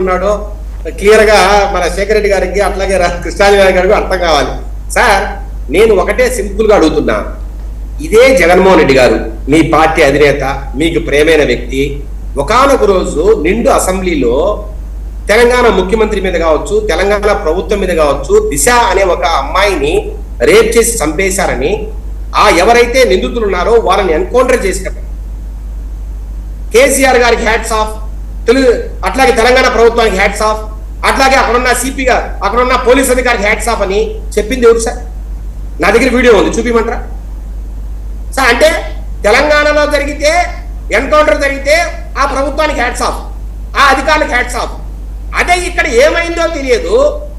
ఉన్నాడో క్లియర్ గా మన శేఖర్ రెడ్డి గారికి అట్లాగే కృష్ణాజీ గారికి అర్థం కావాలి. సార్ నేను ఒకటే సింపుల్ గా అడుగుతున్నా, ఇదే జగన్మోహన్ రెడ్డి గారు మీ పార్టీ అధినేత, మీకు ప్రేమైన వ్యక్తి, ఒకానొక రోజు నిండు అసెంబ్లీలో తెలంగాణ ముఖ్యమంత్రి మీద కావచ్చు, తెలంగాణ ప్రభుత్వం మీద కావచ్చు, దిశ అనే ఒక అమ్మాయిని రేప్ చేసి చంపేశారని ఆ ఎవరైతే నిందితులు ఉన్నారో వాళ్ళని ఎన్కౌంటర్ చేసినట్టు కేసీఆర్ గారికి హ్యాట్స్ ఆఫ్, అట్లాగే తెలంగాణ ప్రభుత్వానికి హ్యాట్స్ ఆఫ్, అట్లాగే అక్కడున్న సిపిగా అక్కడున్న పోలీస్ అధికారికి హ్యాట్స్ ఆఫ్ అని చెప్పింది ఎవరు సార్? నా దగ్గర వీడియో ఉంది, చూపిమంటారా సార్? అంటే తెలంగాణలో జరిగితే ఎన్కౌంటర్ జరిగితే ఆ ప్రభుత్వానికి హ్యాట్స్ ఆఫ్, ఆ అధికారులకు హ్యాట్స్ ఆఫ్. అదే ఇక్కడ ఏమైందో తెలియదు,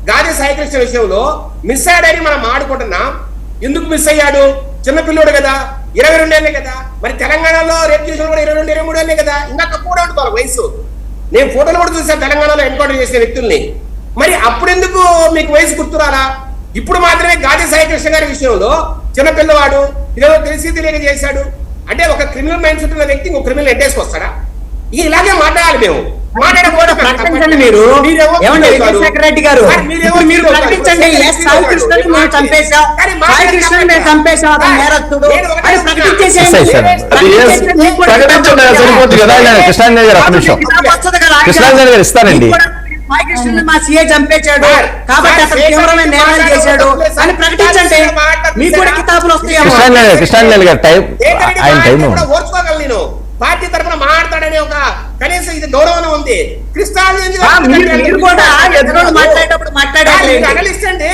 గాది సాయికృష్ణ విషయంలో మిస్ అయ్యాడని మనం ఆడుకుంటున్నాం. ఎందుకు మిస్ అయ్యాడు? చిన్నపిల్లోడు కదా, 22 ఏళ్ళే కదా. మరి తెలంగాణలో రేపు చేసిన కూడా 22, 23 ఏళ్ళే కదా, ఇంకా తక్కువ ఉంటుంది వయసు. నేను ఫోటోలు కూడా చూసాను తెలంగాణలో ఎన్కౌంటర్ చేసిన వ్యక్తుల్ని. మరి అప్పుడెందుకు మీకు వయసు గుర్తురాలా? ఇప్పుడు మాత్రమే గాది సాయికృష్ణ గారి విషయంలో చిన్నపిల్లవాడు ఇదేదో తెలిసి తెలియక చేశాడు అంటే ఒక క్రిమినల్ మైండ్ సెట్ ఉన్న వ్యక్తి ఇంకో క్రిమినల్ అడ్రస్కి వస్తాడా? ఇలాగే మాట్లాడాలి మేము. ఇస్తానండి, మా సీఏ చంపేశాడు కాబట్టి అతను తీవ్రమైన నేరాలు చేశాడు అని ప్రకటించండి, మీకు కూడా కితాబులు వస్తాయి. కృష్ణాంజలి గారు టైం ఓర్చుకోగలను, పార్టీ తరఫున మాట్లాడనే ఒక కనీసం ఇది గౌరవం ఉంది. మాట్లాడేటప్పుడు మాట్లాడాలి, అనలిస్ట్ అండి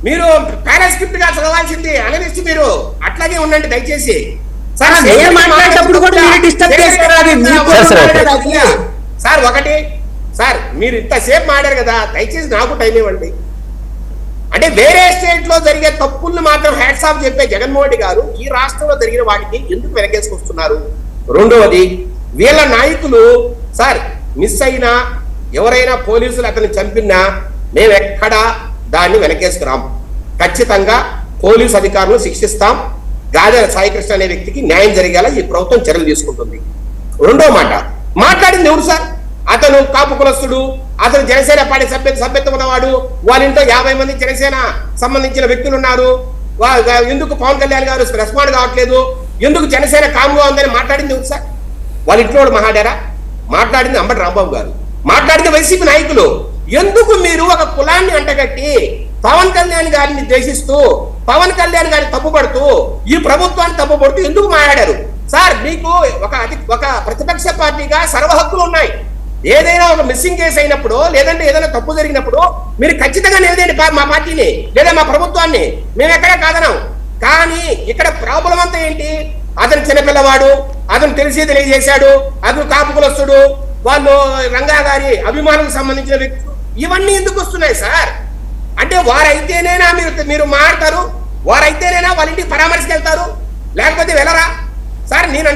మీరు, పారాస్క్రిప్ట్ గా చదవాల్సింది అనలిస్ట్ మీరు. అట్లాగే ఉండండి దయచేసి. సార్ ఒకటి సార్, మీరు ఇంతసేపు మాట్లాడారు కదా, దయచేసి నాకు టైం ఇవ్వండి. అంటే వేరే స్టేట్ లో జరిగే తప్పుల్ని మాత్రం హ్యాట్స్ ఆఫ్ చెప్పే జగన్మోహన్ రెడ్డి గారు ఈ రాష్ట్రంలో జరిగిన వాటికి ఎందుకు వెనకేసుకొస్తున్నారు? రెండవది, వీళ్ళ నాయకులు సార్ మిస్ అయినా ఎవరైనా పోలీసులు అతన్ని చంపినా మేము ఎక్కడా దాన్ని వెనకేసుకురాం. ఖచ్చితంగా పోలీసు అధికారులు శిక్షిస్తాం. గాదె సాయికృష్ణ అనే వ్యక్తికి న్యాయం జరిగేలా ఈ ప్రభుత్వం చర్యలు తీసుకుంటుంది. రెండో మాట మాట్లాడింది ఎవరు సార్? అతను కాపు కులస్తుడు, అతను జనసేన పార్టీ సభ్యత్వం ఉన్నవాడు, వాళ్ళ ఇంట్లో 50 మంది జనసేన సంబంధించిన వ్యక్తులు ఉన్నారు. ఎందుకు పవన్ కళ్యాణ్ గారు రెస్పాండ్ కావట్లేదు, ఎందుకు జనసేన కామ్గా ఉందని మాట్లాడింది ఎవరు సార్? వాళ్ళ ఇంట్లో మాట్లాడారా? మాట్లాడింది అంబటి రాంబాబు గారు, మాట్లాడింది వైసీపీ నాయకులు. ఎందుకు మీరు ఒక కులాన్ని అంటగట్టి పవన్ కళ్యాణ్ గారిని ద్వేషిస్తూ, పవన్ కళ్యాణ్ గారిని తప్పుపడుతూ, ఈ ప్రభుత్వాన్ని తప్పుపడుతూ ఎందుకు మాట్లాడారు సార్? మీకు ఒక ప్రతిపక్ష పార్టీగా సర్వ హక్కులు ఉన్నాయి. ఏదైనా ఒక మిస్సింగ్ కేసు అయినప్పుడు, లేదంటే ఏదైనా తప్పు జరిగినప్పుడు మీరు ఖచ్చితంగా నిలదేయండి మా పార్టీని లేదా మా ప్రభుత్వాన్ని, మేము ఎక్కడా కాదన్నాం. కానీ ఇక్కడ ప్రాబ్లం అంతా ఏంటి? అతను చిన్నపిల్లవాడు, అతను తెలిసి తెలియజేశాడు, అతను కాపు కులస్తుడు, వాళ్ళు రంగా గారి అభిమానులకు సంబంధించిన వ్యక్తులు, ఇవన్నీ ఎందుకు వస్తున్నాయి సార్? అంటే వారైతేనేనా మీరు మాట్లాడతారు, వారైతేనేనా వాళ్ళ ఇంటికి పరామర్శకి వెళ్తారు, లేకపోతే వెళ్ళరా సార్? నేను